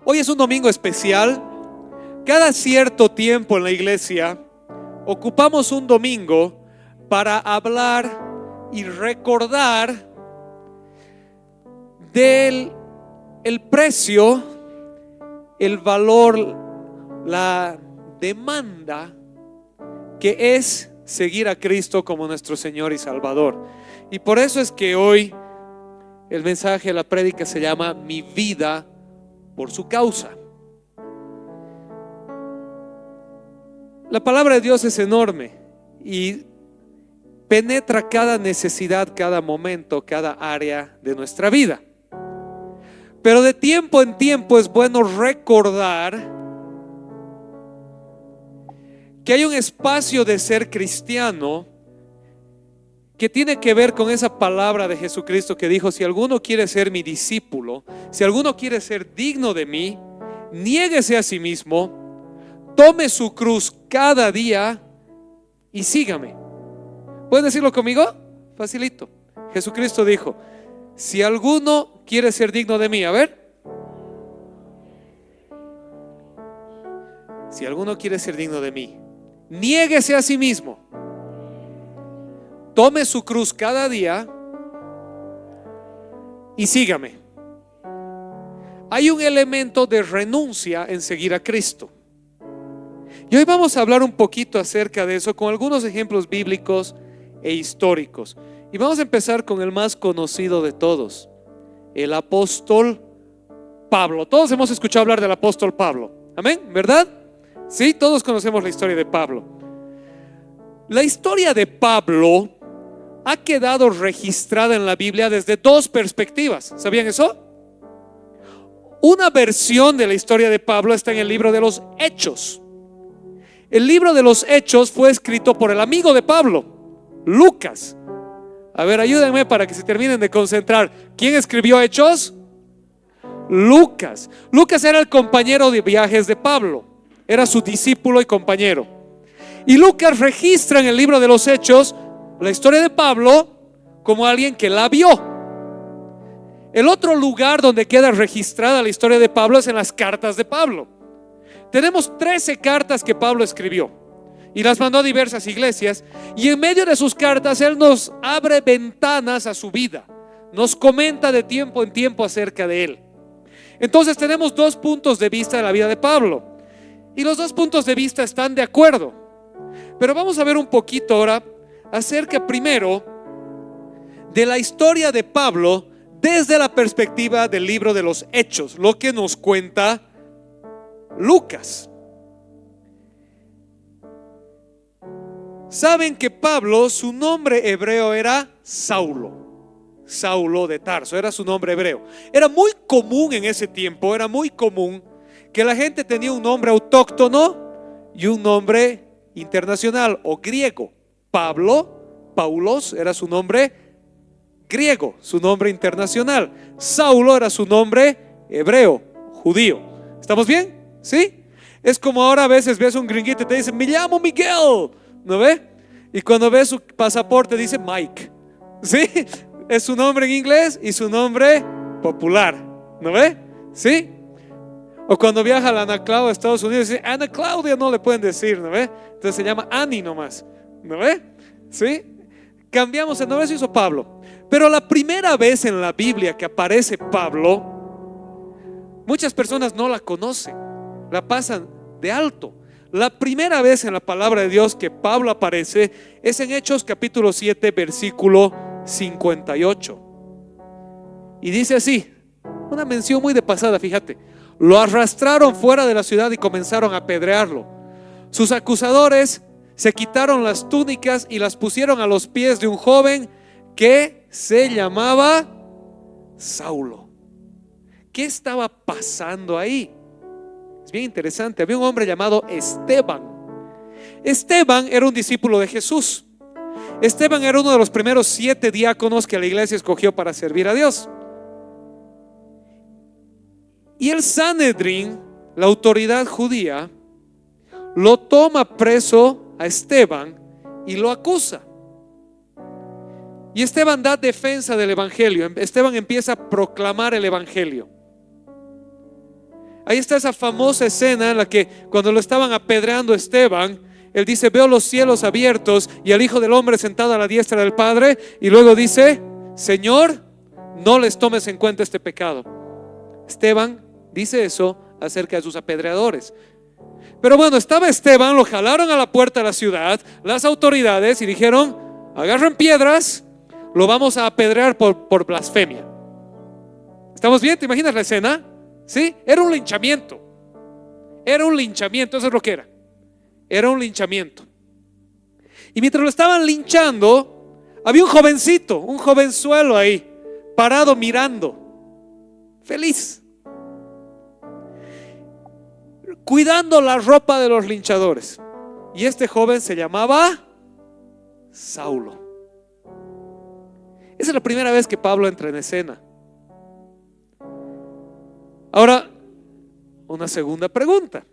Hoy es un domingo especial. Cada cierto tiempo en la iglesia ocupamos un domingo para hablar y recordar del el precio, el valor, la demanda que es seguir a Cristo como nuestro Señor y Salvador. Y por eso es que hoy el mensaje de la prédica se llama Mi vida por su causa. La palabra de Dios es enorme y penetra cada necesidad, cada momento, cada área de nuestra vida. Pero de tiempo en tiempo es bueno recordar que hay un espacio de ser cristiano que tiene que ver con esa palabra de Jesucristo que dijo: si alguno quiere ser mi discípulo, si alguno quiere ser digno de mí, niéguese a sí mismo, tome su cruz cada día y sígame. ¿Pueden decirlo conmigo? Facilito. Jesucristo dijo: si alguno quiere ser digno de mí, a ver, si alguno quiere ser digno de mí, niéguese a sí mismo, tome su cruz cada día y sígame. Hay un elemento de renuncia en seguir a Cristo. Y hoy vamos a hablar un poquito acerca de eso con algunos ejemplos bíblicos e históricos. Y vamos a empezar con el más conocido de todos, el apóstol Pablo. Todos hemos escuchado hablar del apóstol Pablo. Amén, ¿verdad? Sí, todos conocemos la historia de Pablo. La historia de Pablo ha quedado registrada en la Biblia desde dos perspectivas. ¿Sabían eso? Una versión de la historia de Pablo está en el libro de los Hechos. El libro de los Hechos fue escrito por el amigo de Pablo, Lucas. A ver, ayúdenme para que se terminen de concentrar. ¿Quién escribió Hechos? Lucas. Lucas era el compañero de viajes de Pablo. Era su discípulo y compañero. Y Lucas registra en el libro de los Hechos la historia de Pablo como alguien que la vio. El otro lugar donde queda registrada la historia de Pablo es en las cartas de Pablo. Tenemos 13 cartas que Pablo escribió y las mandó a diversas iglesias, y en medio de sus cartas él nos abre ventanas a su vida, nos comenta de tiempo en tiempo acerca de él. Entonces tenemos dos puntos de vista de la vida de Pablo, y los dos puntos de vista están de acuerdo. Pero vamos a ver un poquito ahora acerca primero de la historia de Pablo desde la perspectiva del libro de los Hechos, lo que nos cuenta Lucas. Saben que Pablo, su nombre hebreo era Saulo. Saulo de Tarso era su nombre hebreo. Era muy común en ese tiempo, era muy común que la gente tenía un nombre autóctono y un nombre internacional o griego. Pablo, Paulos, era su nombre griego, su nombre internacional. Saulo era su nombre hebreo, judío. ¿Estamos bien? ¿Sí? Es como ahora a veces ves un gringuito y te dice: me llamo Miguel, ¿no ve? Y cuando ves su pasaporte dice Mike. ¿Sí? Es su nombre en inglés y su nombre popular, ¿no ve? ¿Sí? O cuando viaja la Ana Claudia a Estados Unidos dice Ana Claudia, no le pueden decir, ¿no ve? Entonces se llama Annie nomás, ¿no ve? ¿Sí? Cambiamos el nombre, se hizo Pablo. Pero la primera vez en la Biblia que aparece Pablo, muchas personas no la conocen, la pasan de alto. La primera vez en la palabra de Dios que Pablo aparece es en Hechos capítulo 7 versículo 58. Y dice así, una mención muy de pasada, fíjate: lo arrastraron fuera de la ciudad y comenzaron a apedrearlo. Sus acusadores se quitaron las túnicas y las pusieron a los pies de un joven que se llamaba Saulo. ¿Qué estaba pasando ahí? Es bien interesante. Había un hombre llamado Esteban. Esteban era un discípulo de Jesús. Esteban era uno de los primeros 7 diáconos que la iglesia escogió para servir a Dios. Y el Sanedrín, la autoridad judía, lo toma preso a Esteban y lo acusa. Y Esteban da defensa del evangelio. Esteban empieza a proclamar el evangelio. Ahí está esa famosa escena en la que cuando lo estaban apedreando a Esteban, él dice: veo los cielos abiertos y al Hijo del Hombre sentado a la diestra del Padre. Y luego dice: Señor, no les tomes en cuenta este pecado. Esteban dice eso acerca de sus apedreadores. Pero bueno, estaba Esteban, lo jalaron a la puerta de la ciudad las autoridades y dijeron: agarren piedras, lo vamos a apedrear por blasfemia. ¿Estamos bien? ¿Te imaginas la escena? ¿Sí? Era un linchamiento. Era un linchamiento, eso es lo que era. Era un linchamiento. Y mientras lo estaban linchando, había un jovencito, un jovenzuelo ahí, parado mirando, feliz, cuidando la ropa de los linchadores. Y este joven se llamaba Saulo. Esa es la primera vez que Pablo entra en escena. Ahora, una segunda pregunta.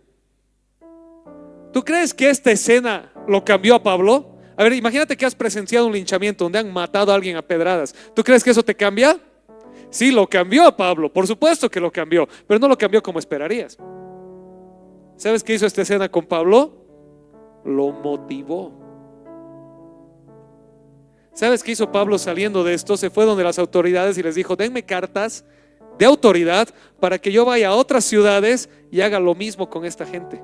¿Tú crees que esta escena lo cambió a Pablo? A ver, imagínate que has presenciado un linchamiento donde han matado a alguien a pedradas. ¿Tú crees que eso te cambia? Sí, lo cambió a Pablo, por supuesto que lo cambió, pero no lo cambió como esperarías. ¿Sabes qué hizo esta escena con Pablo? Lo motivó. ¿Sabes qué hizo Pablo saliendo de esto? Se fue donde las autoridades y les dijo: denme cartas de autoridad para que yo vaya a otras ciudades y haga lo mismo con esta gente.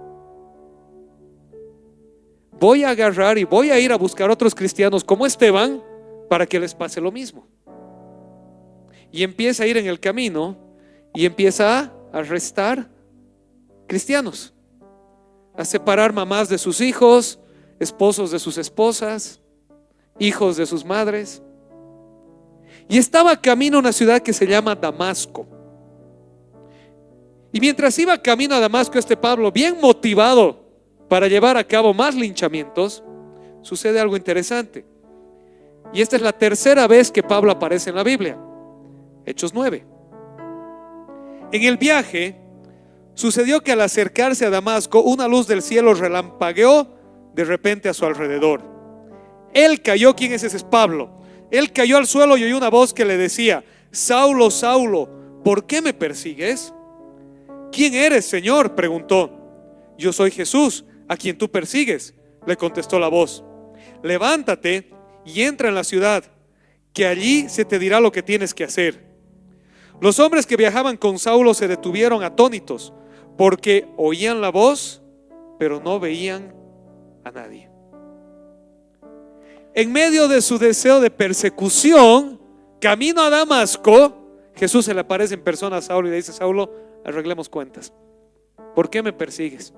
Voy a agarrar y voy a ir a buscar otros cristianos como Esteban para que les pase lo mismo. Y empieza a ir en el camino y empieza a arrestar cristianos, a separar mamás de sus hijos, esposos de sus esposas, hijos de sus madres. Y estaba camino a una ciudad que se llama Damasco. Y mientras iba camino a Damasco, este Pablo, bien motivado para llevar a cabo más linchamientos, sucede algo interesante. Y esta es la tercera vez que Pablo aparece en la Biblia. Hechos 9. En el viaje sucedió que al acercarse a Damasco, una luz del cielo relampagueó de repente a su alrededor. Él cayó. ¿Quién es ese? Es Pablo. Él cayó al suelo y oyó una voz que le decía: Saulo, Saulo, ¿por qué me persigues? ¿Quién eres, Señor?, preguntó. Yo soy Jesús, a quien tú persigues, le contestó la voz. Levántate y entra en la ciudad, que allí se te dirá lo que tienes que hacer. Los hombres que viajaban con Saulo se detuvieron atónitos, porque oían la voz, pero no veían a nadie. En medio de su deseo de persecución, camino a Damasco, Jesús se le aparece en persona a Saulo y le dice: Saulo, arreglemos cuentas. ¿Por qué me persigues?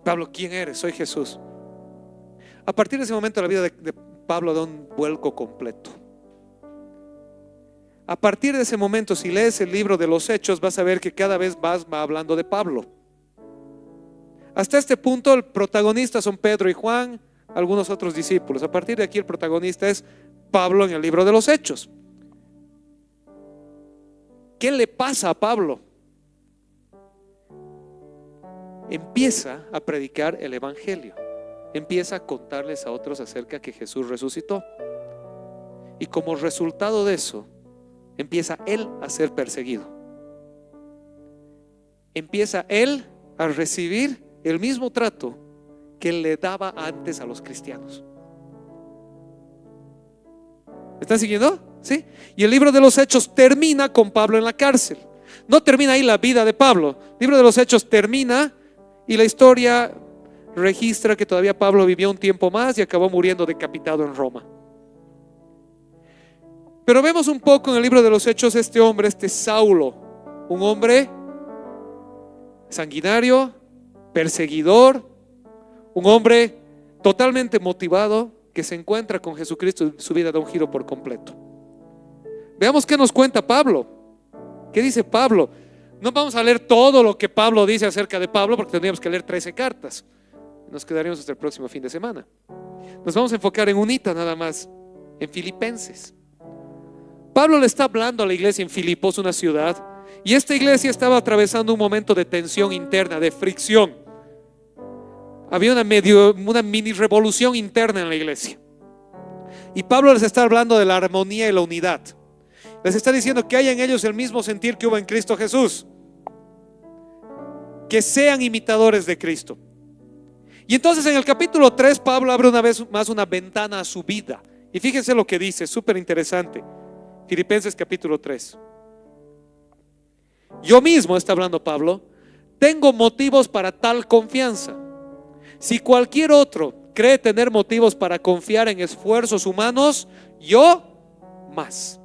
Pablo: ¿quién eres? Soy Jesús. A partir de ese momento la vida de Pablo da un vuelco completo. A partir de ese momento, si lees el libro de los Hechos, vas a ver que cada vez más va hablando de Pablo. Hasta este punto el protagonista son Pedro y Juan, algunos otros discípulos. A partir de aquí el protagonista es Pablo en el libro de los Hechos. ¿Qué le pasa a Pablo? Empieza a predicar el evangelio, empieza a contarles a otros acerca que Jesús resucitó, y como resultado de eso empieza él a ser perseguido. Empieza él a recibir el mismo trato que él le daba antes a los cristianos. ¿Me están siguiendo? ¿Sí? Y el libro de los Hechos termina con Pablo en la cárcel. No termina ahí la vida de Pablo. El libro de los Hechos termina y la historia registra que todavía Pablo vivió un tiempo más y acabó muriendo decapitado en Roma. Pero vemos un poco en el libro de los Hechos este hombre, este Saulo, un hombre sanguinario, perseguidor, un hombre totalmente motivado que se encuentra con Jesucristo y su vida da un giro por completo. Veamos qué nos cuenta Pablo. ¿Qué dice Pablo? No vamos a leer todo lo que Pablo dice acerca de Pablo, porque tendríamos que leer 13 cartas. Nos quedaríamos hasta el próximo fin de semana. Nos vamos a enfocar en unita nada más, en Filipenses. Pablo le está hablando a la iglesia en Filipos, una ciudad, y esta iglesia estaba atravesando un momento de tensión interna, de fricción. Había una mini revolución interna en la iglesia. Y Pablo les está hablando de la armonía y la unidad. Les está diciendo que haya en ellos el mismo sentir que hubo en Cristo Jesús, que sean imitadores de Cristo. Y entonces en el capítulo 3 Pablo abre una vez más una ventana a su vida. Y fíjense lo que dice, súper interesante. Filipenses capítulo 3. Yo mismo, está hablando Pablo, tengo motivos para tal confianza. Si cualquier otro cree tener motivos para confiar en esfuerzos humanos, yo más.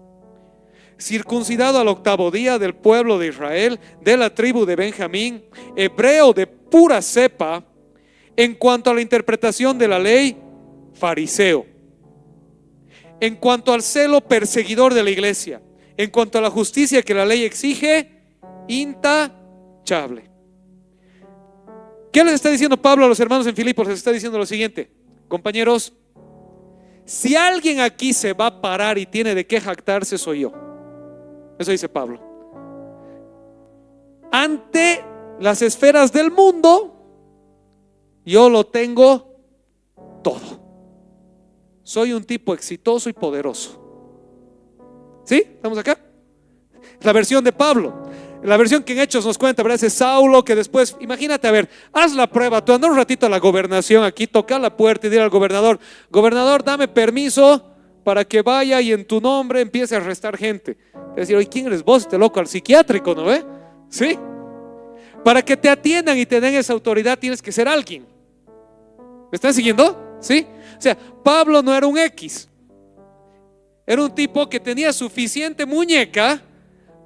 Circuncidado al 8º día, del pueblo de Israel, de la tribu de Benjamín, hebreo de pura cepa, en cuanto a la interpretación de la ley, fariseo. En cuanto al celo, perseguidor de la iglesia. En cuanto a la justicia que la ley exige, intachable. ¿Qué les está diciendo Pablo a los hermanos en Filipos? Les está diciendo lo siguiente: compañeros, si alguien aquí se va a parar y tiene de qué jactarse, soy yo. Eso dice Pablo. Ante las esferas del mundo, yo lo tengo todo. Soy un tipo exitoso y poderoso. ¿Sí? ¿Estamos acá? La versión de Pablo. La versión que en Hechos nos cuenta, ¿verdad? Ese Saulo que después, imagínate, a ver, haz la prueba, tú anda un ratito a la gobernación aquí, toca la puerta y dile al gobernador: gobernador, dame permiso para que vaya y en tu nombre empiece a arrestar gente. Es decir, oye, ¿quién eres vos, este loco? Al psiquiátrico, ¿no ve? ¿Sí? Para que te atiendan y te den esa autoridad tienes que ser alguien. ¿Me están siguiendo? ¿Sí? O sea, Pablo no era un X. Era un tipo que tenía suficiente muñeca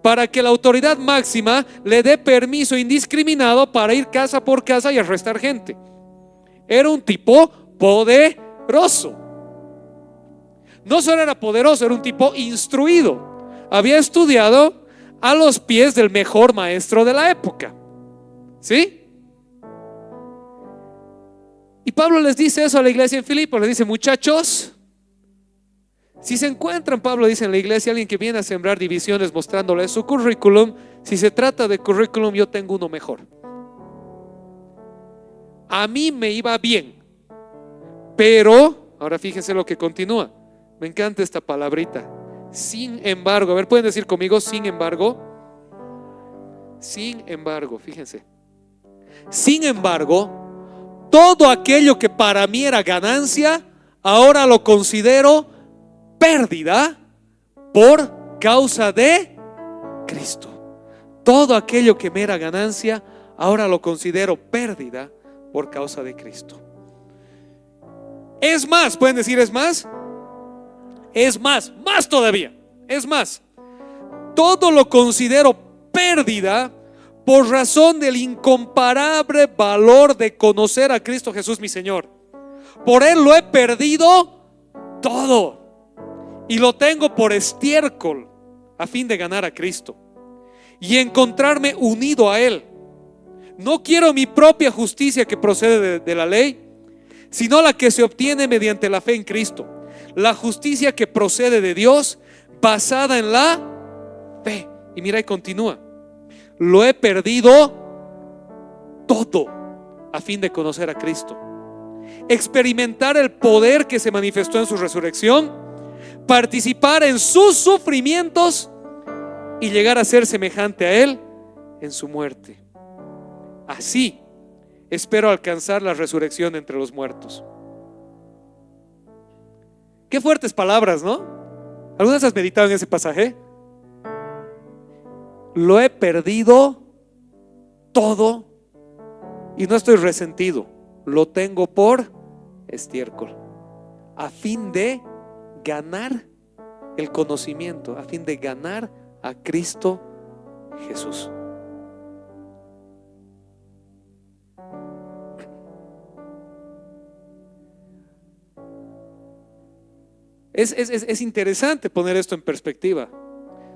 para que la autoridad máxima le dé permiso indiscriminado para ir casa por casa y arrestar gente. Era un tipo poderoso. No solo era poderoso, era un tipo instruido. Había estudiado a los pies del mejor maestro de la época. ¿Sí? Y Pablo les dice eso a la iglesia en Filipos. Les dice: muchachos, si se encuentran, Pablo dice, en la iglesia alguien que viene a sembrar divisiones mostrándoles su currículum, si se trata de currículum, yo tengo uno mejor. A mí me iba bien, pero, ahora fíjense lo que continúa. Me encanta esta palabrita. Sin embargo, a ver, pueden decir conmigo: sin embargo. Sin embargo, fíjense. Sin embargo, todo aquello que para mí era ganancia, ahora lo considero pérdida por causa de Cristo. Todo aquello que me era ganancia, ahora lo considero pérdida por causa de Cristo. Es más, pueden decir es más. Es más, más todavía. Es más, todo lo considero pérdida por razón del incomparable valor de conocer a Cristo Jesús mi Señor. Por Él lo he perdido todo y lo tengo por estiércol a fin de ganar a Cristo y encontrarme unido a Él. No quiero mi propia justicia que procede de la ley, sino la que se obtiene mediante la fe en Cristo. La justicia que procede de Dios, basada en la fe. Y mira, y continúa: lo he perdido todo a fin de conocer a Cristo, experimentar el poder que se manifestó en su resurrección, participar en sus sufrimientos y llegar a ser semejante a Él en su muerte. Así espero alcanzar la resurrección entre los muertos. Qué fuertes palabras, ¿no? ¿Algunas has meditado en ese pasaje? Lo he perdido todo y no estoy resentido. Lo tengo por estiércol, a fin de ganar el conocimiento, a fin de ganar a Cristo Jesús. Es interesante poner esto en perspectiva,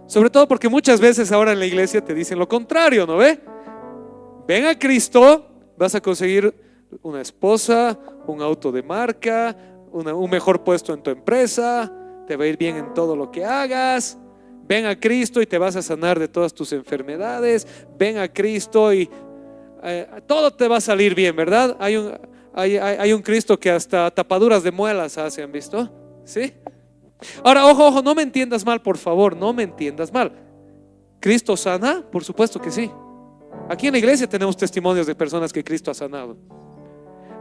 sobre todo porque muchas veces ahora en la iglesia te dicen lo contrario, ¿no ve? Ven a Cristo, vas a conseguir una esposa, un auto de marca, un mejor puesto en tu empresa, te va a ir bien en todo lo que hagas. Ven a Cristo y te vas a sanar de todas tus enfermedades. Ven a Cristo y todo te va a salir bien, ¿verdad? Hay un Cristo que hasta tapaduras de muelas hace, ¿han visto? ¿Sí? Ahora, ojo, no me entiendas mal, por favor, no me entiendas mal. ¿Cristo sana? Por supuesto que sí. Aquí en la iglesia tenemos testimonios de personas que Cristo ha sanado.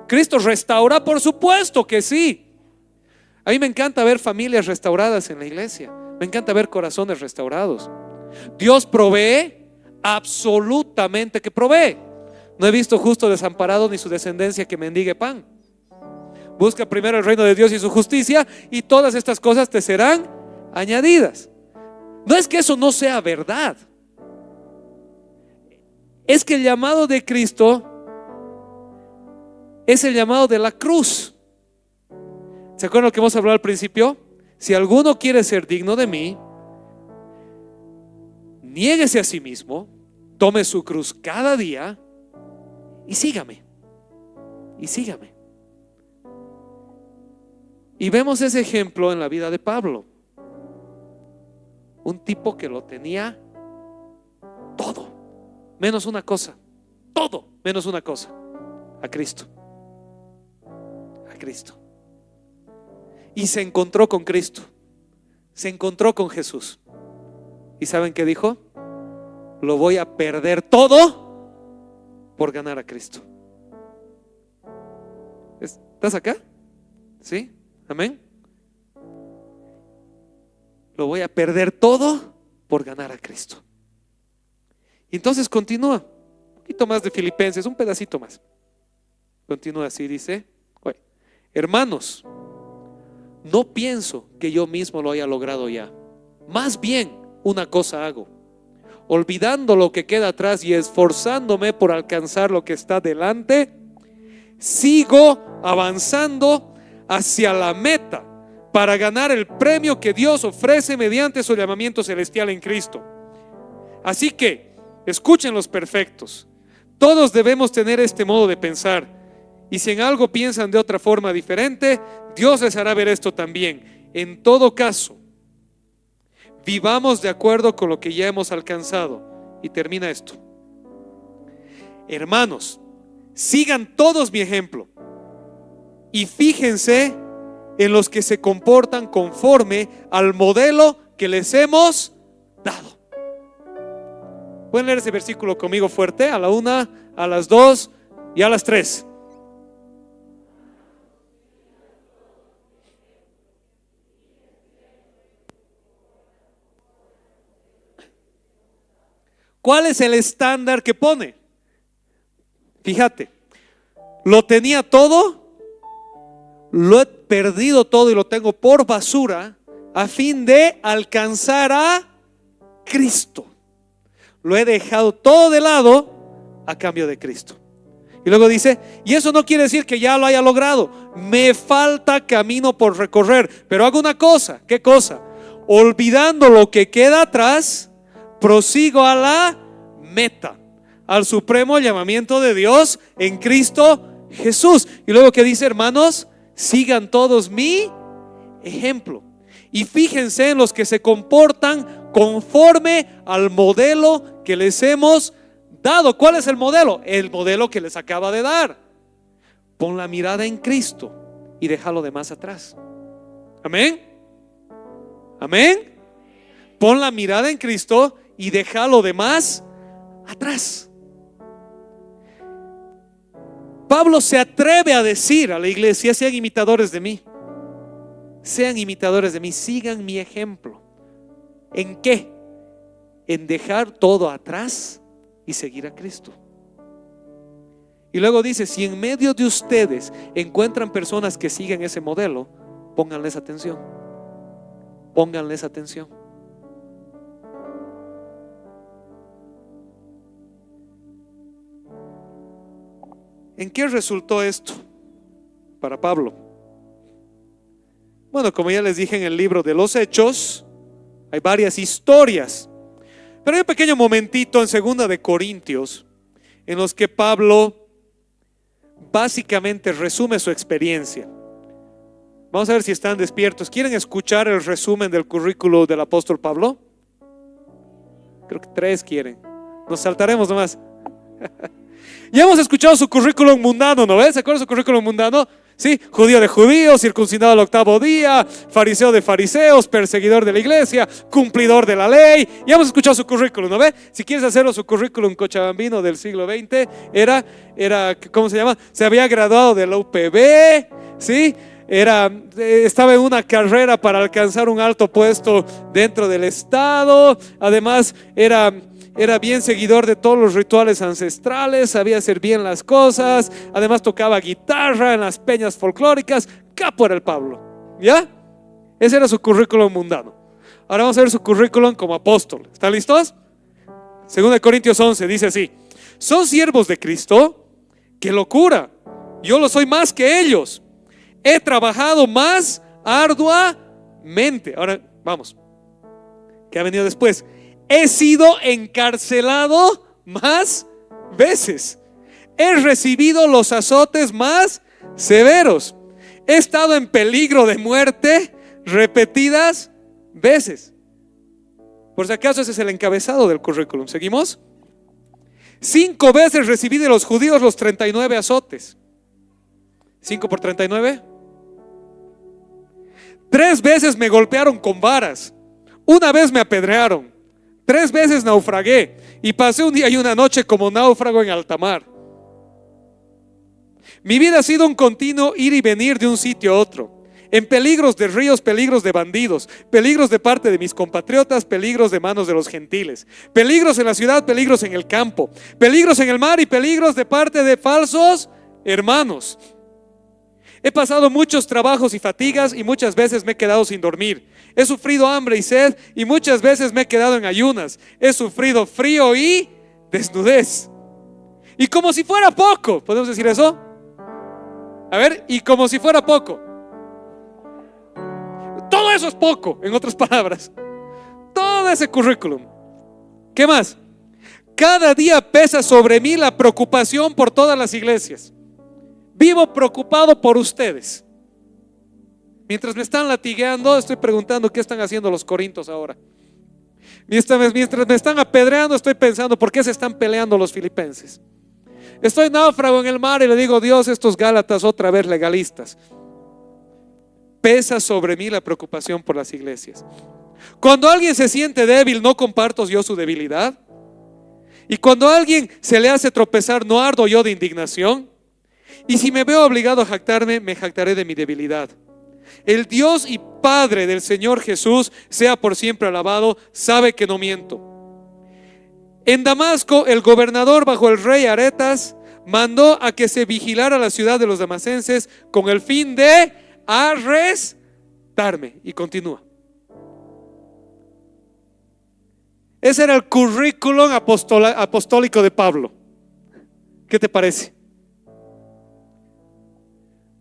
¿Cristo restaura? Por supuesto que sí. A mí me encanta ver familias restauradas en la iglesia. Me encanta ver corazones restaurados. Dios provee, absolutamente que provee. No he visto justo desamparado ni su descendencia que mendigue pan. Busca primero el reino de Dios y su justicia, y todas estas cosas te serán añadidas. No es que eso no sea verdad, es que el llamado de Cristo es el llamado de la cruz. ¿Se acuerdan lo que hemos hablado al principio? Si alguno quiere ser digno de mí, niéguese a sí mismo, tome su cruz cada día y sígame. Y sígame. Y vemos ese ejemplo en la vida de Pablo. Un tipo que lo tenía todo, menos una cosa. Todo, menos una cosa. A Cristo. A Cristo. Y se encontró con Cristo. Se encontró con Jesús. ¿Y saben qué dijo? Lo voy a perder todo por ganar a Cristo. ¿Estás acá? ¿Sí? Amén. Lo voy a perder todo por ganar a Cristo. Y entonces continúa. Un poquito más de Filipenses, un pedacito más. Continúa así, dice: oye, hermanos, no pienso que yo mismo lo haya logrado ya. Más bien, una cosa hago, olvidando lo que queda atrás y esforzándome por alcanzar lo que está delante, sigo avanzando hacia la meta para ganar el premio que Dios ofrece mediante su llamamiento celestial en Cristo. Así que, escuchen los perfectos, todos debemos tener este modo de pensar, y si en algo piensan de otra forma diferente, Dios les hará ver esto también. En todo caso, vivamos de acuerdo con lo que ya hemos alcanzado. Y termina esto: hermanos, sigan todos mi ejemplo y fíjense en los que se comportan conforme al modelo que les hemos dado. ¿Pueden leer ese versículo conmigo fuerte? A la 1, a las 2 y a las 3. ¿Cuál es el estándar que pone? Fíjate, lo tenía todo, lo he perdido todo y lo tengo por basura a fin de alcanzar a Cristo. Lo he dejado todo de lado a cambio de Cristo. Y luego dice, y eso no quiere decir que ya lo haya logrado. Me falta camino por recorrer, pero hago una cosa. ¿Qué cosa? Olvidando lo que queda atrás, prosigo a la meta, al supremo llamamiento de Dios en Cristo Jesús. Y luego que dice, hermanos, sigan todos mi ejemplo y fíjense en los que se comportan conforme al modelo que les hemos dado. ¿Cuál es el modelo? El modelo que les acaba de dar. Pon la mirada en Cristo y deja lo demás atrás. Amén. Amén. Pon la mirada en Cristo y deja lo demás atrás. Pablo se atreve a decir a la iglesia: sean imitadores de mí. Sean imitadores de mí, sigan mi ejemplo. ¿En qué? En dejar todo atrás y seguir a Cristo. Y luego dice, si en medio de ustedes encuentran personas que siguen ese modelo, pónganles atención. Pónganles atención. ¿En qué resultó esto para Pablo? Bueno, como ya les dije en el libro de los Hechos, hay varias historias, pero hay un pequeño momentito en 2 de Corintios en los que Pablo básicamente resume su experiencia. Vamos a ver si están despiertos. ¿Quieren escuchar el resumen del currículo del apóstol Pablo? Creo que 3 quieren. Nos saltaremos nomás. Ya hemos escuchado su currículum mundano, ¿no ves? ¿Se acuerdan de su currículum mundano? ¿Sí? Judío de judíos, circuncidado al 8º día, fariseo de fariseos, perseguidor de la iglesia, cumplidor de la ley. Ya hemos escuchado su currículum, ¿no ve? Si quieres hacerlo, su currículum cochabambino del siglo XX era, ¿cómo se llama? Se había graduado de la UPB, ¿sí? Estaba en una carrera para alcanzar un alto puesto dentro del Estado. Además era bien seguidor de todos los rituales ancestrales, sabía hacer bien las cosas. Además tocaba guitarra en las peñas folclóricas. Capo era el Pablo, ¿ya? Ese era su currículum mundano. Ahora vamos a ver su currículum como apóstol. ¿Están listos? 2 Corintios 11 dice así: son siervos de Cristo. ¡Qué locura! Yo lo soy más que ellos. He trabajado más arduamente. Ahora vamos, ¿qué ha venido después? He sido encarcelado más veces. He recibido los azotes más severos. He estado en peligro de muerte repetidas veces. Por si acaso, ese es el encabezado del currículum. ¿Seguimos? 5 veces recibí de los judíos los 39 azotes. 5 por 39. 3 veces me golpearon con varas. 1 vez me apedrearon. 3 veces naufragué y pasé un día y una noche como náufrago en alta mar. Mi vida ha sido un continuo ir y venir de un sitio a otro, en peligros de ríos, peligros de bandidos, peligros de parte de mis compatriotas, peligros de manos de los gentiles, peligros en la ciudad, peligros en el campo, peligros en el mar y peligros de parte de falsos hermanos. He pasado muchos trabajos y fatigas y muchas veces me he quedado sin dormir. He sufrido hambre y sed y muchas veces me he quedado en ayunas. He sufrido frío y desnudez. Y como si fuera poco, ¿podemos decir eso? A ver, y como si fuera poco. Todo eso es poco, en otras palabras. Todo ese currículum. ¿Qué más? Cada día pesa sobre mí la preocupación por todas las iglesias. Vivo preocupado por ustedes. Mientras me están latigueando, estoy preguntando qué están haciendo los corintios ahora. Mientras me están apedreando, estoy pensando por qué se están peleando los filipenses. Estoy náufrago en el mar y le digo: Dios, estos gálatas otra vez legalistas. Pesa sobre mí la preocupación por las iglesias. Cuando alguien se siente débil, ¿no comparto yo su debilidad? Y cuando a alguien se le hace tropezar, ¿no ardo yo de indignación? Y si me veo obligado a jactarme, me jactaré de mi debilidad. El Dios y Padre del Señor Jesús sea por siempre alabado, sabe que no miento. En Damasco, el gobernador bajo el rey Aretas mandó a que se vigilara la ciudad de los damasenses con el fin de arrestarme. Y continúa. Ese era el currículum apostólico de Pablo. ¿Qué te parece?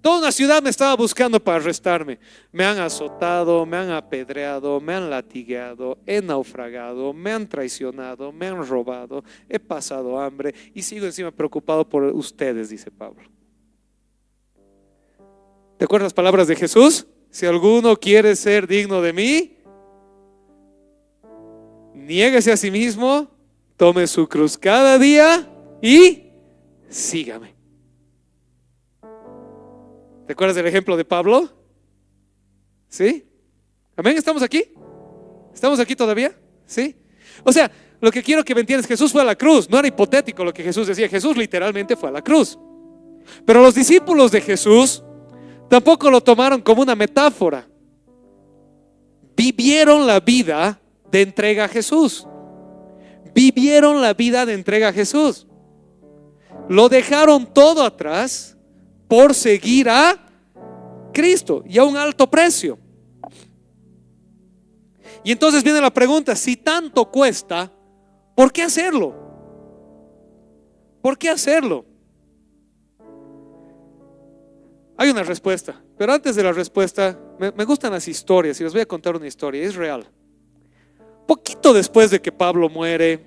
Toda una ciudad me estaba buscando para arrestarme. Me han azotado, me han apedreado, me han latigueado, he naufragado, me han traicionado, me han robado, he pasado hambre y sigo encima preocupado por ustedes, dice Pablo. ¿Te acuerdas las palabras de Jesús? Si alguno quiere ser digno de mí, niéguese a sí mismo, tome su cruz cada día y sígame. ¿Te acuerdas del ejemplo de Pablo? ¿Sí? ¿Amén? ¿Estamos aquí? ¿Estamos aquí todavía? ¿Sí? O sea, lo que quiero que me entiendas, Jesús fue a la cruz. No era hipotético lo que Jesús decía. Jesús literalmente fue a la cruz. Pero los discípulos de Jesús tampoco lo tomaron como una metáfora. Vivieron la vida de entrega a Jesús. Vivieron la vida de entrega a Jesús. Lo dejaron todo atrás por seguir a Cristo y a un alto precio. Y entonces viene la pregunta: si tanto cuesta, ¿por qué hacerlo? ¿Por qué hacerlo? Hay una respuesta, pero antes de la respuesta me gustan las historias y les voy a contar una historia, es real. Poquito después de que Pablo muere,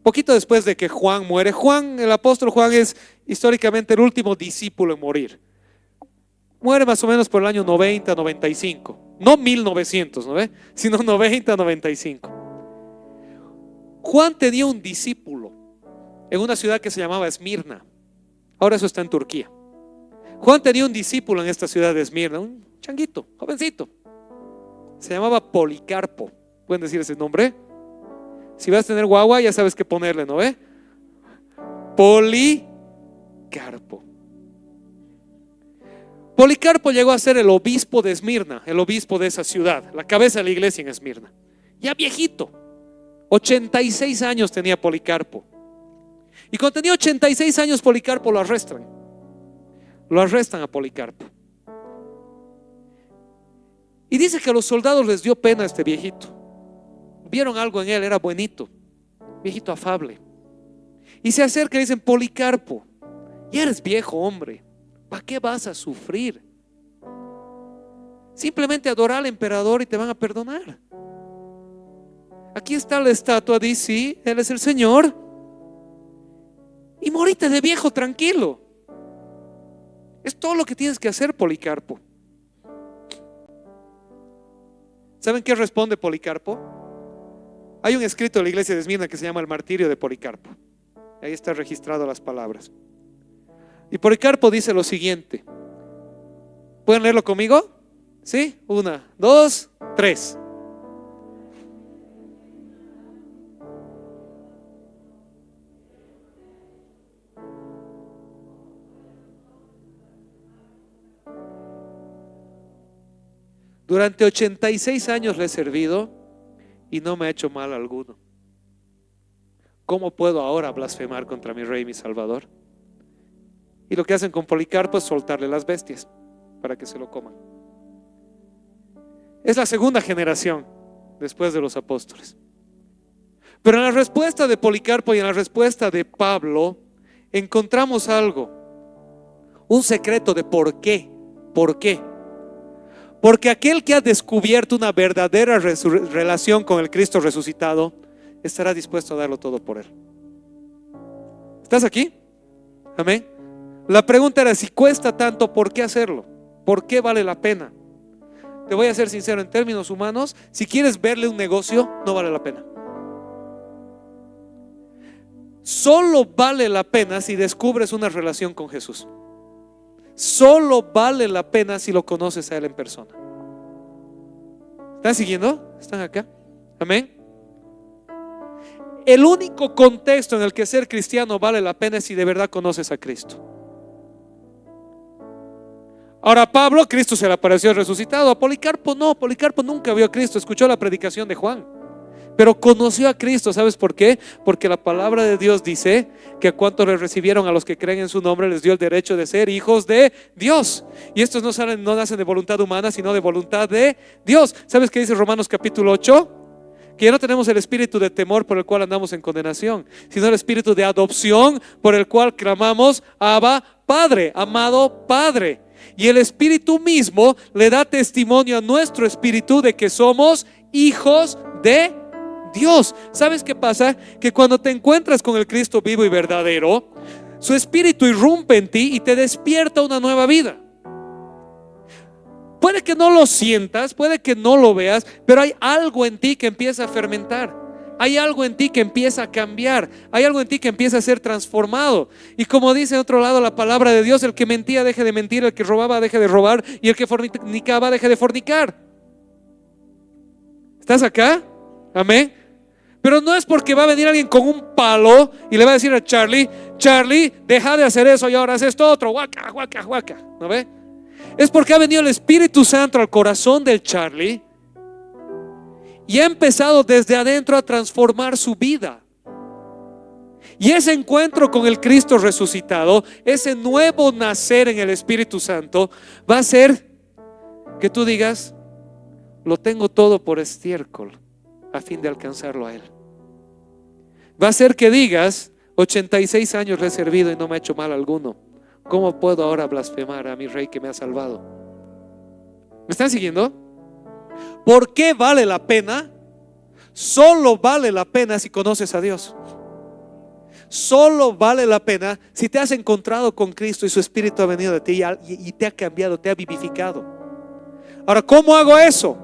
poquito después de que Juan muere, Juan, el apóstol Juan, es históricamente el último discípulo en morir. Muere más o menos por el año 90, 95. No 1900, ¿no ve? Sino 90, 95. Juan tenía un discípulo en una ciudad que se llamaba Esmirna. Ahora eso está en Turquía. Juan tenía un discípulo en esta ciudad de Esmirna, un changuito, jovencito. Se llamaba Policarpo. ¿Pueden decir ese nombre? Si vas a tener guagua, ya sabes qué ponerle, ¿no ve? Policarpo. Policarpo llegó a ser el obispo de Esmirna, el obispo de esa ciudad, la cabeza de la iglesia en Esmirna. Ya viejito, 86 años tenía Policarpo. Y cuando tenía 86 años, Policarpo lo arrestan. Lo arrestan a Policarpo. Y dice que a los soldados les dio pena a este viejito. Vieron algo en él, era buenito, viejito afable. Y se acerca y dicen: Policarpo, ya eres viejo, hombre, ¿para qué vas a sufrir? Simplemente adora al emperador y te van a perdonar. Aquí está la estatua, dice: sí, él es el Señor. Y morite de viejo tranquilo. Es todo lo que tienes que hacer, Policarpo. ¿Saben qué responde Policarpo? Hay un escrito de la iglesia de Esmirna que se llama El martirio de Policarpo. Ahí está registrado las palabras. Y Policarpo dice lo siguiente. ¿Pueden leerlo conmigo? ¿Sí? 1, 2, 3. Durante 86 años le he servido y no me ha hecho mal alguno. ¿Cómo puedo ahora blasfemar contra mi rey y mi salvador? Y lo que hacen con Policarpo es soltarle las bestias para que se lo coman. Es la segunda generación después de los apóstoles. Pero en la respuesta de Policarpo y en la respuesta de Pablo encontramos algo, un secreto de por qué. ¿Por qué? Porque aquel que ha descubierto una verdadera relación con el Cristo resucitado estará dispuesto a darlo todo por él. ¿Estás aquí? Amén. La pregunta era: si cuesta tanto, ¿por qué hacerlo? ¿Por qué vale la pena? Te voy a ser sincero, en términos humanos, si quieres verle un negocio, no vale la pena. Solo vale la pena si descubres una relación con Jesús. Solo vale la pena si lo conoces a Él en persona. ¿Están siguiendo? ¿Están acá? Amén. El único contexto en el que ser cristiano vale la pena es si de verdad conoces a Cristo. Ahora, a Pablo, Cristo se le apareció resucitado. A Policarpo no. Policarpo nunca vio a Cristo. Escuchó la predicación de Juan, pero conoció a Cristo. ¿Sabes por qué? Porque la palabra de Dios dice que a cuantos le recibieron, a los que creen en su nombre, les dio el derecho de ser hijos de Dios. Y estos no nacen de voluntad humana, sino de voluntad de Dios. ¿Sabes qué dice Romanos capítulo 8? Que ya no tenemos el espíritu de temor por el cual andamos en condenación, sino el espíritu de adopción por el cual clamamos: Abba, Padre, amado Padre. Y el Espíritu mismo le da testimonio a nuestro espíritu de que somos hijos de Dios. ¿Sabes qué pasa? Que cuando te encuentras con el Cristo vivo y verdadero, su espíritu irrumpe en ti y te despierta una nueva vida. Puede que no lo sientas, puede que no lo veas, pero hay algo en ti que empieza a fermentar. Hay algo en ti que empieza a cambiar. Hay algo en ti que empieza a ser transformado. Y como dice en otro lado la palabra de Dios: el que mentía deje de mentir, el que robaba deje de robar, y el que fornicaba deje de fornicar. ¿Estás acá? Amén. Pero no es porque va a venir alguien con un palo y le va a decir a Charlie: Charlie, deja de hacer eso y ahora haz esto otro. Guaca, guaca, guaca. ¿No ve? Es porque ha venido el Espíritu Santo al corazón del Charlie y ha empezado desde adentro a transformar su vida. Y ese encuentro con el Cristo resucitado, ese nuevo nacer en el Espíritu Santo, va a hacer que tú digas: lo tengo todo por estiércol a fin de alcanzarlo a Él. Va a hacer que digas: 86 años le he servido y no me ha hecho mal alguno. ¿Cómo puedo ahora blasfemar a mi rey que me ha salvado? ¿Me están siguiendo? ¿Por qué vale la pena? Solo vale la pena si conoces a Dios. Solo vale la pena si te has encontrado con Cristo y su Espíritu ha venido de ti y te ha cambiado, te ha vivificado. Ahora, ¿cómo hago eso?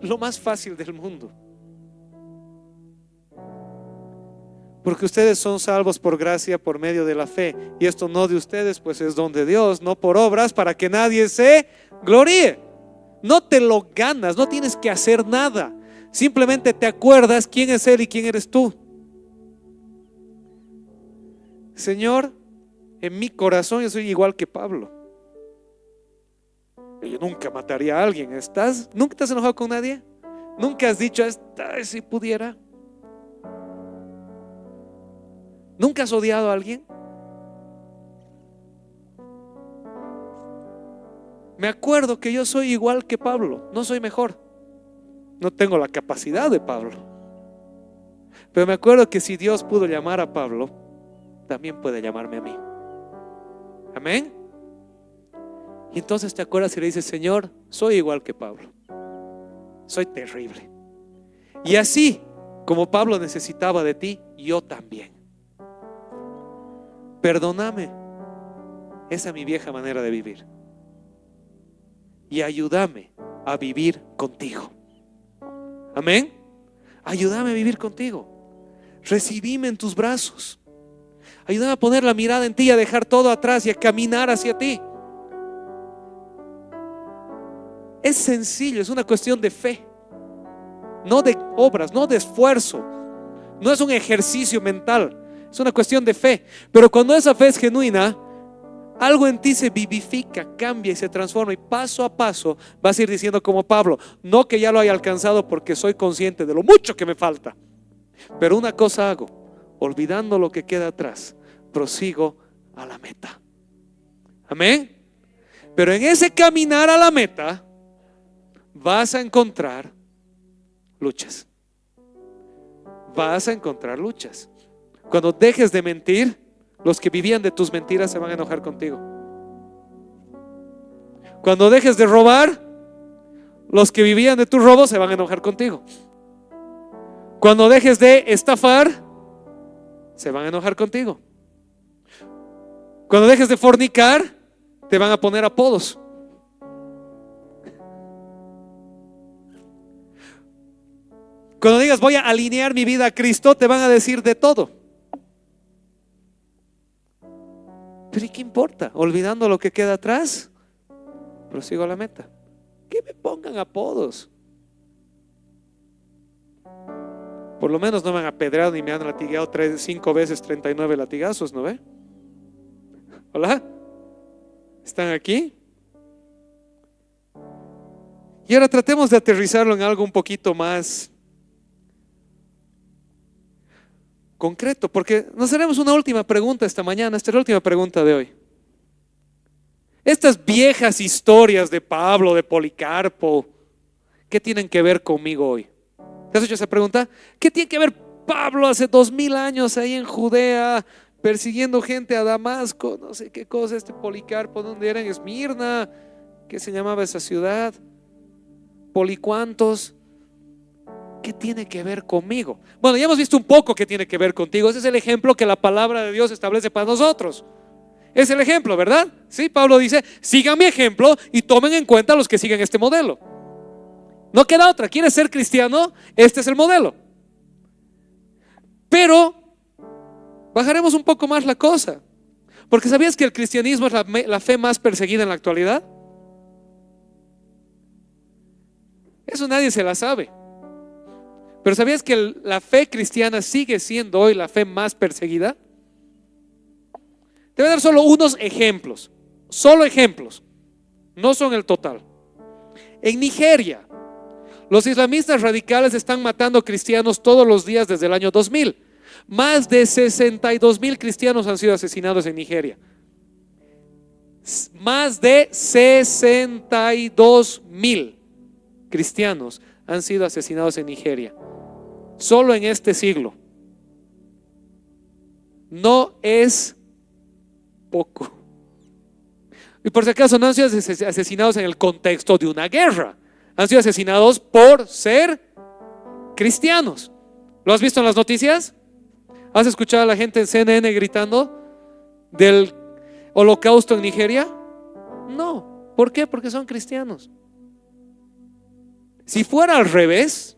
Es lo más fácil del mundo. Porque ustedes son salvos por gracia, por medio de la fe. Y esto no de ustedes, pues es don de Dios, no por obras, para que nadie se gloríe. No te lo ganas, no tienes que hacer nada. Simplemente te acuerdas quién es Él y quién eres tú. Señor, en mi corazón yo soy igual que Pablo. Yo nunca mataría a alguien. ¿Nunca te has enojado con nadie? ¿Nunca has dicho, si pudiera? ¿Nunca has odiado a alguien? Me acuerdo que yo soy igual que Pablo. No soy mejor. No tengo la capacidad de Pablo. Pero me acuerdo que si Dios pudo llamar a Pablo, también puede llamarme a mí. Amén. Y entonces te acuerdas y le dices, Señor, soy igual que Pablo. Soy terrible. Y así como Pablo necesitaba de ti, yo también. Perdóname esa mi vieja manera de vivir y ayúdame a vivir contigo. Amén. Ayúdame a vivir contigo. Recibime en tus brazos. Ayúdame a poner la mirada en ti, a dejar todo atrás y a caminar hacia ti. Es sencillo, es una cuestión de fe, no de obras, no de esfuerzo. No es un ejercicio mental, es una cuestión de fe. Pero cuando esa fe es genuina, algo en ti se vivifica, cambia y se transforma. Y paso a paso vas a ir diciendo como Pablo, no que ya lo haya alcanzado porque soy consciente de lo mucho que me falta, pero una cosa hago, olvidando lo que queda atrás, prosigo a la meta. Amén. Pero en ese caminar a la meta vas a encontrar luchas. Vas a encontrar luchas. Cuando dejes de mentir, los que vivían de tus mentiras se van a enojar contigo. Cuando dejes de robar, los que vivían de tus robos se van a enojar contigo. Cuando dejes de estafar, se van a enojar contigo. Cuando dejes de fornicar, te van a poner apodos. Cuando digas voy a alinear mi vida a Cristo, te van a decir de todo. Pero ¿y qué importa? Olvidando lo que queda atrás, prosigo a la meta. Que me pongan apodos. Por lo menos no me han apedreado ni me han latigado 5 veces 39 latigazos, ¿no ve? Hola, ¿están aquí? Y ahora tratemos de aterrizarlo en algo un poquito más concreto, porque nos haremos una última pregunta esta mañana. Esta es la última pregunta de hoy. Estas viejas historias de Pablo, de Policarpo, ¿qué tienen que ver conmigo hoy? ¿Te has hecho esa pregunta? ¿Qué tiene que ver Pablo hace 2000 años ahí en Judea, persiguiendo gente a Damasco? No sé qué cosa, este Policarpo, ¿dónde era? En Esmirna, ¿qué se llamaba esa ciudad? Policuantos. ¿Qué tiene que ver conmigo? Bueno, ya hemos visto un poco qué tiene que ver contigo. Ese es el ejemplo que la palabra de Dios establece para nosotros. Es el ejemplo, ¿verdad? Sí, Pablo dice, sigan mi ejemplo y tomen en cuenta los que siguen este modelo. No queda otra. ¿Quieres ser cristiano? Este es el modelo. Pero bajaremos un poco más la cosa, porque ¿sabías que el cristianismo es la fe más perseguida en la actualidad? Eso nadie se la sabe. Pero ¿sabías que la fe cristiana sigue siendo hoy la fe más perseguida? Te voy a dar solo unos ejemplos. Solo ejemplos. No son el total. En Nigeria, los islamistas radicales están matando cristianos todos los días desde el año 2000. Más de 62,000 cristianos han sido asesinados en Nigeria. Más de 62,000 cristianos han sido asesinados en Nigeria. Solo en este siglo. No es poco. Y por si acaso no han sido asesinados en el contexto de una guerra. Han sido asesinados por ser cristianos. ¿Lo has visto en las noticias? ¿Has escuchado a la gente en CNN gritando del holocausto en Nigeria? No. ¿Por qué? Porque son cristianos. Si fuera al revés,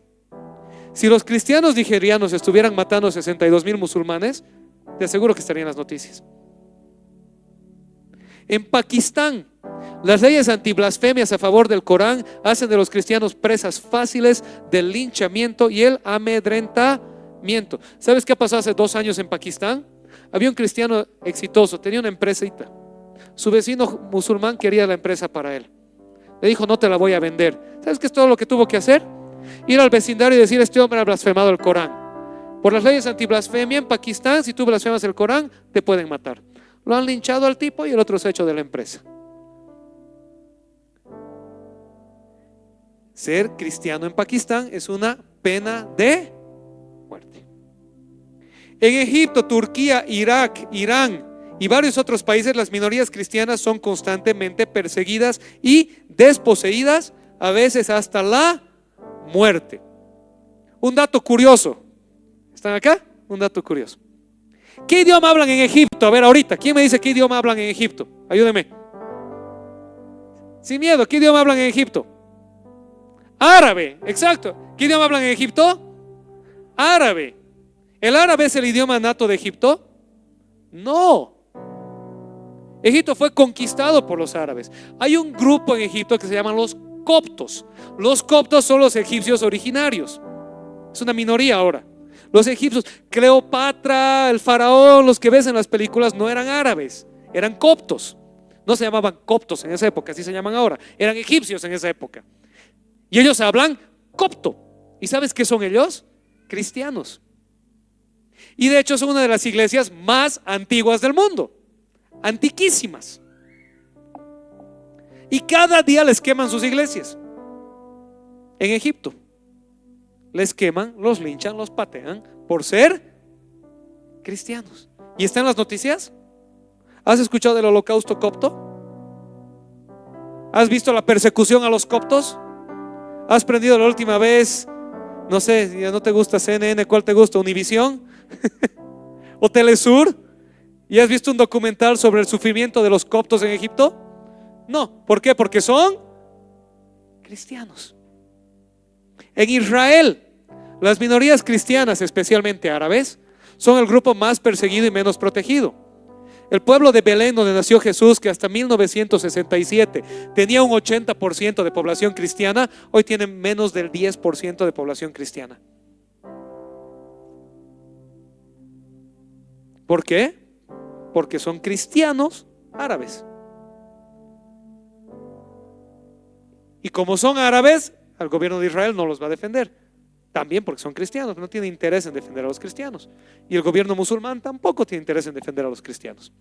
Si los cristianos nigerianos estuvieran matando 62,000 musulmanes, te aseguro que estarían en las noticias. En Pakistán, las leyes antiblasfemias a favor del Corán hacen de los cristianos presas fáciles del linchamiento y el amedrentamiento. ¿Sabes qué pasó hace 2 años en Pakistán? Había un cristiano exitoso, tenía una empresita. Su vecino musulmán quería la empresa para él. Le dijo: no te la voy a vender. ¿Sabes qué es todo lo que tuvo que hacer? Ir al vecindario y decir: este hombre ha blasfemado el Corán. Por las leyes antiblasfemia en Pakistán, si tú blasfemas el Corán, te pueden matar. Lo han linchado al tipo y el otro se ha hecho de la empresa. Ser cristiano en Pakistán es una pena de muerte. En Egipto, Turquía, Irak, Irán y varios otros países, las minorías cristianas son constantemente perseguidas y desposeídas, a veces hasta la muerte. Un dato curioso. ¿Están acá? Un dato curioso. ¿Qué idioma hablan en Egipto? A ver, ahorita, ¿quién me dice qué idioma hablan en Egipto? Ayúdeme. Sin miedo, ¿qué idioma hablan en Egipto? Árabe, exacto. ¿Qué idioma hablan en Egipto? Árabe. ¿El árabe es el idioma nato de Egipto? No. Egipto fue conquistado por los árabes. Hay un grupo en Egipto que se llaman los coptos. Los coptos son los egipcios originarios. Es una minoría ahora. Los egipcios, Cleopatra, el faraón, los que ves en las películas no eran árabes, eran coptos. No se llamaban coptos en esa época, así se llaman ahora. Eran egipcios en esa época. Y ellos hablan copto. ¿Y sabes qué son ellos? Cristianos. Y de hecho son una de las iglesias más antiguas del mundo. Antiquísimas. Y cada día les queman sus iglesias. En Egipto les queman, los linchan, los patean por ser cristianos. ¿Y está en las noticias? ¿Has escuchado del holocausto copto? ¿Has visto la persecución a los coptos? ¿Has prendido la última vez? No sé, ya no te gusta CNN, ¿cuál te gusta? ¿Univisión? ¿O Telesur? ¿Y has visto un documental sobre el sufrimiento de los coptos en Egipto? No, ¿por qué? Porque son cristianos. En Israel, las minorías cristianas, especialmente árabes, son el grupo más perseguido y menos protegido. El pueblo de Belén, donde nació Jesús, que hasta 1967 tenía un 80% de población cristiana, hoy tiene menos del 10% de población cristiana. ¿Por qué? Porque son cristianos árabes. Y como son árabes, al gobierno de Israel no los va a defender. También porque son cristianos, no tiene interés en defender a los cristianos. Y el gobierno musulmán tampoco tiene interés en defender a los cristianos.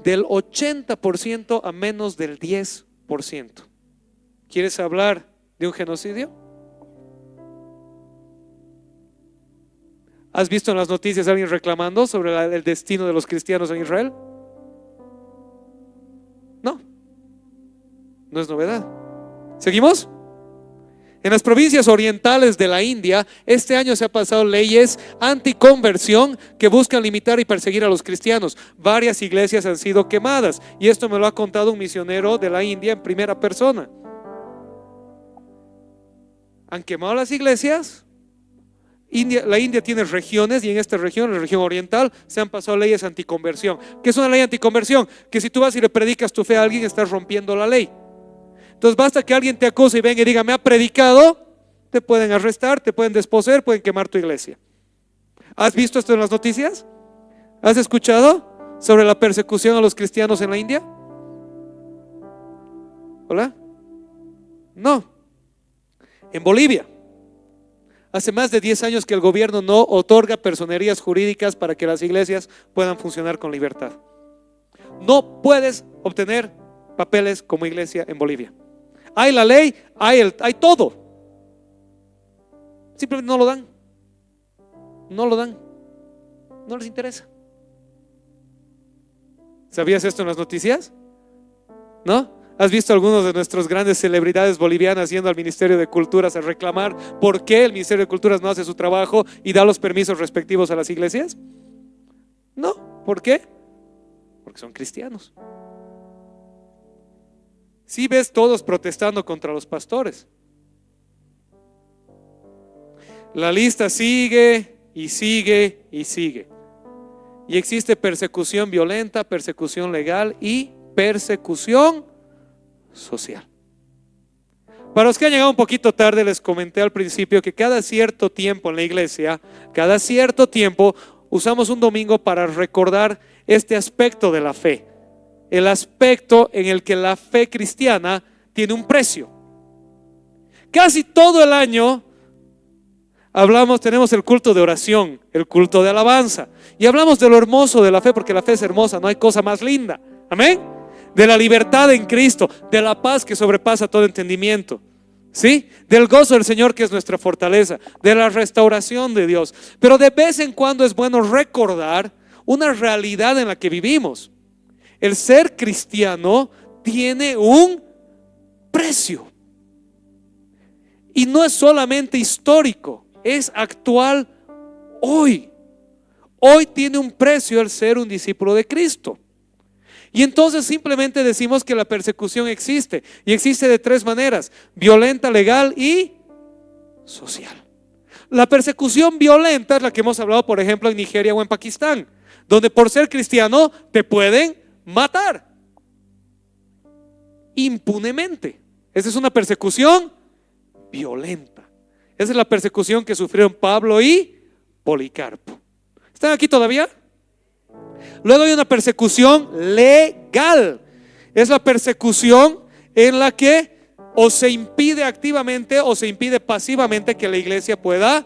Del 80% a menos del 10%. ¿Quieres hablar de un genocidio? ¿Has visto en las noticias a alguien reclamando sobre el destino de los cristianos en Israel? No, no es novedad. ¿Seguimos? En las provincias orientales de la India, este año se han pasado leyes anticonversión que buscan limitar y perseguir a los cristianos. Varias iglesias han sido quemadas, y esto me lo ha contado un misionero de la India en primera persona. Han quemado las iglesias. La India tiene regiones, y en esta región, la región oriental, se han pasado leyes anticonversión. ¿Qué es una ley anticonversión? Que si tú vas y le predicas tu fe a alguien, estás rompiendo la ley. Entonces basta que alguien te acuse y venga y diga: me ha predicado, te pueden arrestar, te pueden desposeer, pueden quemar tu iglesia. ¿Has visto esto en las noticias? ¿Has escuchado sobre la persecución a los cristianos en la India? ¿Hola? No. En Bolivia, hace más de 10 años que el gobierno no otorga personerías jurídicas para que las iglesias puedan funcionar con libertad. No puedes obtener papeles como iglesia en Bolivia. Hay la ley, hay todo. Simplemente no lo dan. No lo dan. No les interesa. ¿Sabías esto en las noticias? ¿No? ¿Has visto algunos de nuestras grandes celebridades bolivianas yendo al Ministerio de Culturas a reclamar por qué el Ministerio de Culturas no hace su trabajo y da los permisos respectivos a las iglesias? No. ¿Por qué? Porque son cristianos. Sí ves todos protestando contra los pastores. La lista sigue y sigue y sigue. Y existe persecución violenta, persecución legal y persecución social. Para los que han llegado un poquito tarde, les comenté al principio que cada cierto tiempo en la iglesia, cada cierto tiempo usamos un domingo para recordar este aspecto de la fe. El aspecto en el que la fe cristiana tiene un precio. Casi todo el año tenemos el culto de oración, el culto de alabanza, y hablamos de lo hermoso de la fe, porque la fe es hermosa, no hay cosa más linda. Amén. De la libertad en Cristo, de la paz que sobrepasa todo entendimiento, ¿sí? Del gozo del Señor, que es nuestra fortaleza, de la restauración de Dios. Pero de vez en cuando es bueno recordar una realidad en la que vivimos. El ser cristiano tiene un precio, y no es solamente histórico, es actual hoy. Hoy tiene un precio el ser un discípulo de Cristo. Y entonces simplemente decimos que la persecución existe, y existe de tres maneras: violenta, legal y social. La persecución violenta es la que hemos hablado, por ejemplo, en Nigeria o en Pakistán, donde por ser cristiano te pueden matar impunemente. Esa es una persecución violenta. Esa es la persecución que sufrieron Pablo y Policarpo. ¿Están aquí todavía? Luego hay una persecución legal. Es la persecución en la que o se impide activamente o se impide pasivamente que la iglesia pueda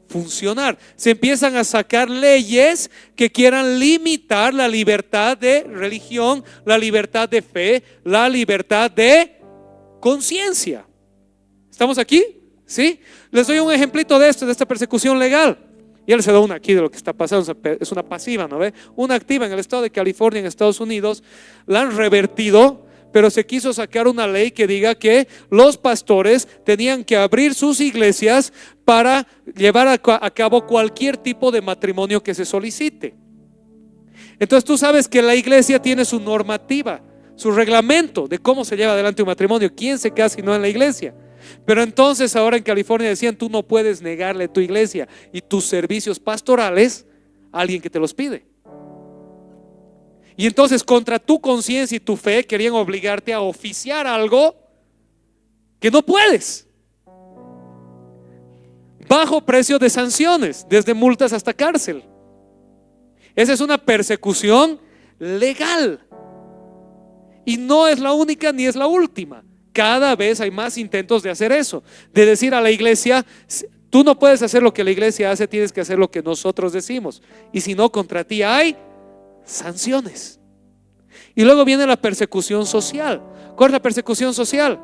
funcionar. Se empiezan a sacar leyes que quieran limitar la libertad de religión, la libertad de fe, la libertad de conciencia. ¿Estamos aquí? ¿Sí? Les doy un ejemplito de esto, de esta persecución legal. Y él se da una aquí de lo que está pasando. Es una pasiva, ¿no ve? Una activa en el estado de California, en Estados Unidos. La han revertido, pero se quiso sacar una ley que diga que los pastores tenían que abrir sus iglesias para llevar a cabo cualquier tipo de matrimonio que se solicite. Entonces tú sabes que la iglesia tiene su normativa, su reglamento de cómo se lleva adelante un matrimonio, quién se casa y no en la iglesia. Pero entonces ahora en California decían: tú no puedes negarle tu iglesia y tus servicios pastorales a alguien que te los pide. Y entonces contra tu conciencia y tu fe querían obligarte a oficiar algo que no puedes, bajo precio de sanciones, desde multas hasta cárcel. Esa es una persecución legal, y no es la única ni es la última. Cada vez hay más intentos de hacer eso, de decir a la iglesia: tú no puedes hacer lo que la iglesia hace, tienes que hacer lo que nosotros decimos, y si no, contra ti hay sanciones. Y luego viene la persecución social. ¿Cuál es la persecución social?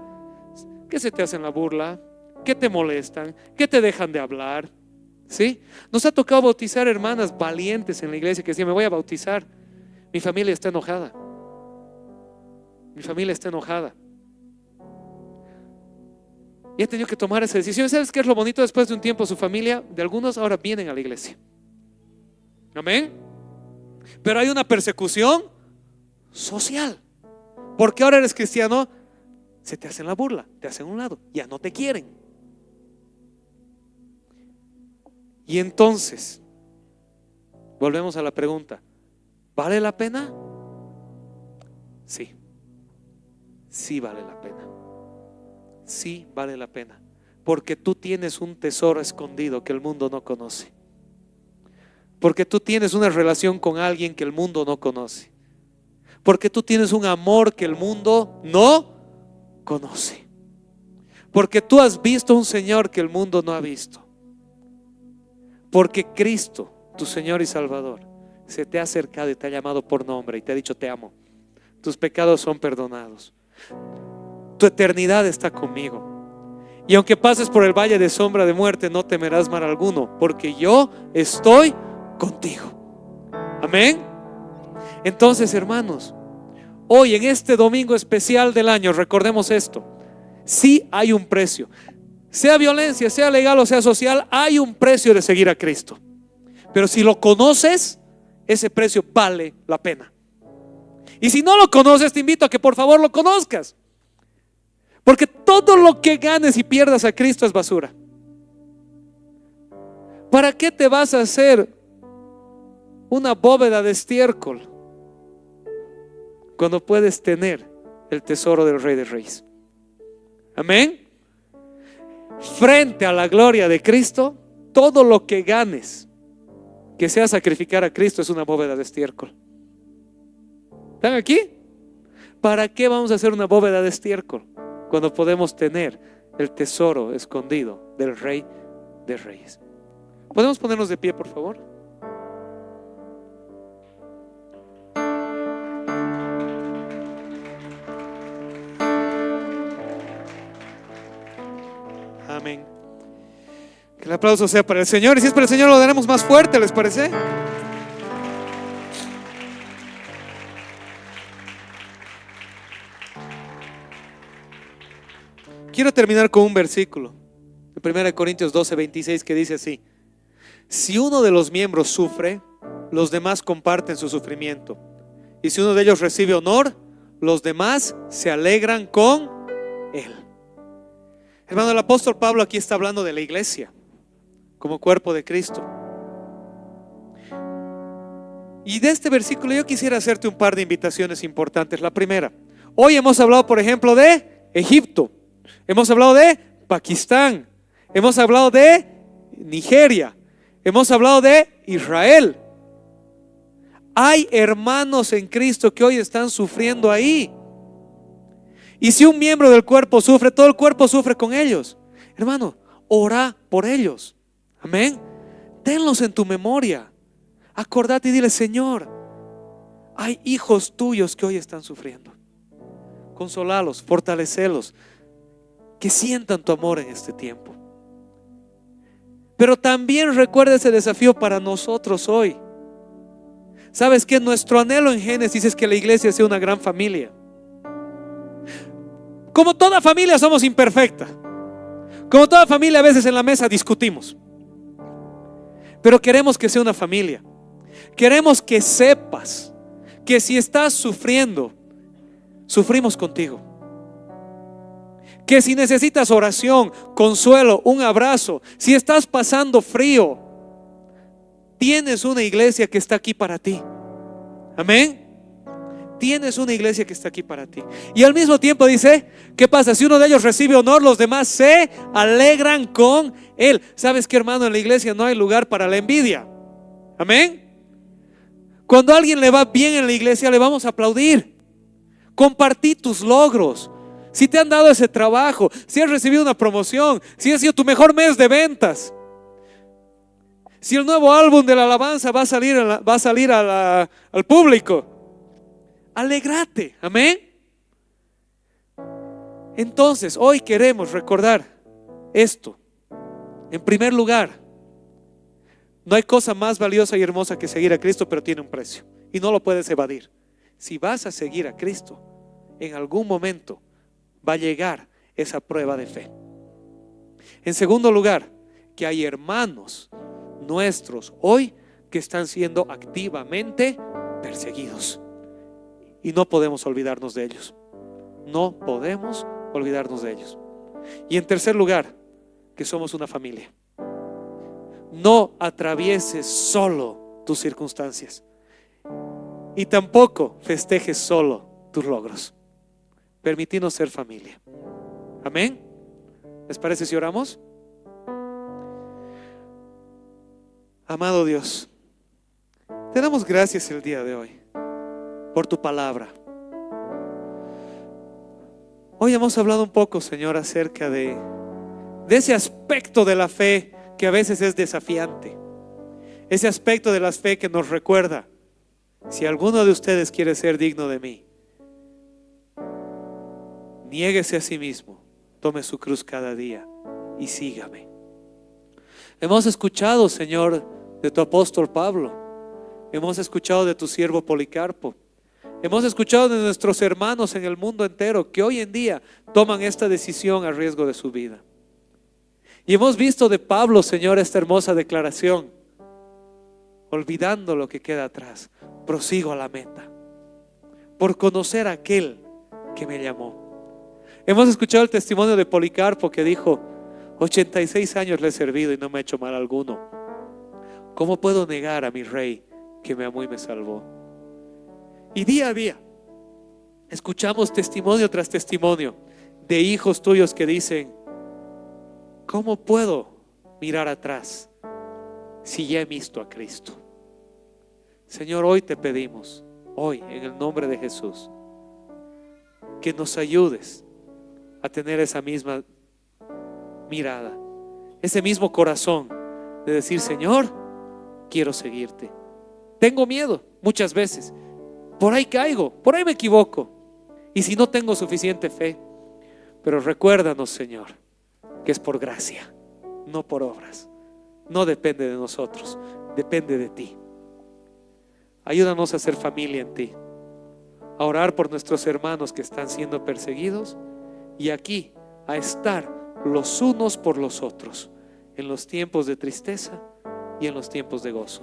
Que se te hacen la burla, que te molestan, que te dejan de hablar, ¿sí? Nos ha tocado bautizar hermanas valientes en la iglesia que decían: me voy a bautizar, mi familia está enojada, mi familia está enojada. Y ha tenido que tomar esa decisión. ¿Sabes qué es lo bonito? Después de un tiempo, su familia, de algunos, ahora vienen a la iglesia. Amén. Pero hay una persecución social, porque ahora eres cristiano, se te hacen la burla, te hacen a un lado, ya no te quieren. Y entonces volvemos a la pregunta: ¿vale la pena? Sí, sí vale la pena. Sí vale la pena, porque tú tienes un tesoro escondido que el mundo no conoce, porque tú tienes una relación con alguien que el mundo no conoce, porque tú tienes un amor que el mundo no conoce, porque tú has visto un Señor que el mundo no ha visto, porque Cristo, tu Señor y Salvador, se te ha acercado y te ha llamado por nombre y te ha dicho: te amo, tus pecados son perdonados, tu eternidad está conmigo, y aunque pases por el valle de sombra de muerte, no temerás mal alguno, porque yo estoy contigo. Amén. Entonces, hermanos, hoy en este domingo especial del año, recordemos esto: sí hay un precio, sea violencia, sea legal o sea social, hay un precio de seguir a Cristo. Pero si lo conoces, ese precio vale la pena. Y si no lo conoces, te invito a que por favor lo conozcas, porque todo lo que ganes y pierdas a Cristo es basura. ¿Para qué te vas a hacer una bóveda de estiércol cuando puedes tener el tesoro del Rey de Reyes? Amén. Frente a la gloria de Cristo, todo lo que ganes que sea sacrificar a Cristo es una bóveda de estiércol. ¿Están aquí? ¿Para qué vamos a hacer una bóveda de estiércol cuando podemos tener el tesoro escondido del Rey de Reyes? ¿Podemos ponernos de pie, por favor? Amén. Que el aplauso sea para el Señor. Y si es para el Señor, lo daremos más fuerte, ¿les parece? Quiero terminar con un versículo de 1 Corintios 12:26 que dice así: si uno de los miembros sufre, los demás comparten su sufrimiento. Y si uno de ellos recibe honor, los demás se alegran con él. Hermano, el apóstol Pablo aquí está hablando de la iglesia como cuerpo de Cristo. Y de este versículo yo quisiera hacerte un par de invitaciones importantes. La primera, hoy hemos hablado, por ejemplo, de Egipto, hemos hablado de Pakistán, hemos hablado de Nigeria, hemos hablado de Israel. Hay hermanos en Cristo que hoy están sufriendo ahí. Y si un miembro del cuerpo sufre, todo el cuerpo sufre con ellos. Hermano, ora por ellos. Amén. Tenlos en tu memoria. Acordate y dile: Señor, hay hijos tuyos que hoy están sufriendo. Consolalos, fortalecelos, que sientan tu amor en este tiempo. Pero también recuerda ese desafío para nosotros hoy. ¿Sabes qué? Nuestro anhelo en Génesis es que la iglesia sea una gran familia. Como toda familia somos imperfecta. Como toda familia a veces en la mesa discutimos. Pero queremos que sea una familia. Queremos que sepas que si estás sufriendo, sufrimos contigo. Que si necesitas oración, consuelo, un abrazo, si estás pasando frío, tienes una iglesia que está aquí para ti. Amén. Tienes una iglesia que está aquí para ti. Y al mismo tiempo dice: ¿qué pasa? Si uno de ellos recibe honor, los demás se alegran con él. ¿Sabes qué, hermano? En la iglesia no hay lugar para la envidia. Amén. Cuando a alguien le va bien en la iglesia, le vamos a aplaudir. Compartí tus logros. Si te han dado ese trabajo, si has recibido una promoción, si ha sido tu mejor mes de ventas, si el nuevo álbum de la alabanza va a salir al público, alégrate. Amén. Entonces hoy queremos recordar esto. En primer lugar, no hay cosa más valiosa y hermosa que seguir a Cristo, pero tiene un precio y no lo puedes evadir. Si vas a seguir a Cristo, en algún momento va a llegar esa prueba de fe. En segundo lugar, que hay hermanos nuestros hoy que están siendo activamente perseguidos. Y no podemos olvidarnos de ellos. No podemos olvidarnos de ellos. Y en tercer lugar, que somos una familia. No atravieses solo tus circunstancias. Y tampoco festejes solo tus logros. Permitínos ser familia. Amén. ¿Les parece si oramos? Amado Dios, te damos gracias el día de hoy por tu palabra. Hoy hemos hablado un poco, Señor, acerca de ese aspecto de la fe que a veces es desafiante. Ese aspecto de la fe que nos recuerda: si alguno de ustedes quiere ser digno de mí, niéguese a sí mismo, tome su cruz cada día y sígame. Hemos escuchado, Señor, de tu apóstol Pablo. Hemos escuchado de tu siervo Policarpo. Hemos escuchado de nuestros hermanos en el mundo entero que hoy en día toman esta decisión a riesgo de su vida. Y hemos visto de Pablo, Señor, esta hermosa declaración: olvidando lo que queda atrás, prosigo a la meta, por conocer a aquel que me llamó. Hemos escuchado el testimonio de Policarpo que dijo: 86 años le he servido y no me ha hecho mal alguno. ¿Cómo puedo negar a mi Rey que me amó y me salvó? Y día a día escuchamos testimonio tras testimonio de hijos tuyos que dicen: ¿cómo puedo mirar atrás si ya he visto a Cristo? Señor, hoy te pedimos, hoy en el nombre de Jesús, que nos ayudes a tener esa misma mirada, ese mismo corazón de decir: Señor, quiero seguirte. Tengo miedo muchas veces, por ahí caigo, por ahí me equivoco, y si no tengo suficiente fe, pero recuérdanos, Señor, que es por gracia, no por obras. No depende de nosotros, depende de ti. Ayúdanos a ser familia en ti, a orar por nuestros hermanos que están siendo perseguidos, y aquí a estar los unos por los otros en los tiempos de tristeza y en los tiempos de gozo.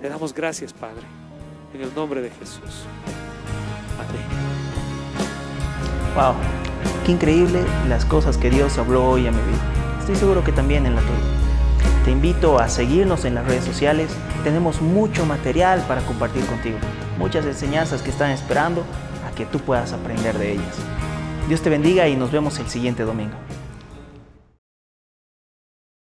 Te damos gracias, Padre, en el nombre de Jesús. Amén. Wow, qué increíble las cosas que Dios habló hoy a mi vida. Estoy seguro que también en la tuya. Te invito a seguirnos en las redes sociales. Tenemos mucho material para compartir contigo, muchas enseñanzas que están esperando a que tú puedas aprender de ellas. Dios te bendiga y nos vemos el siguiente domingo.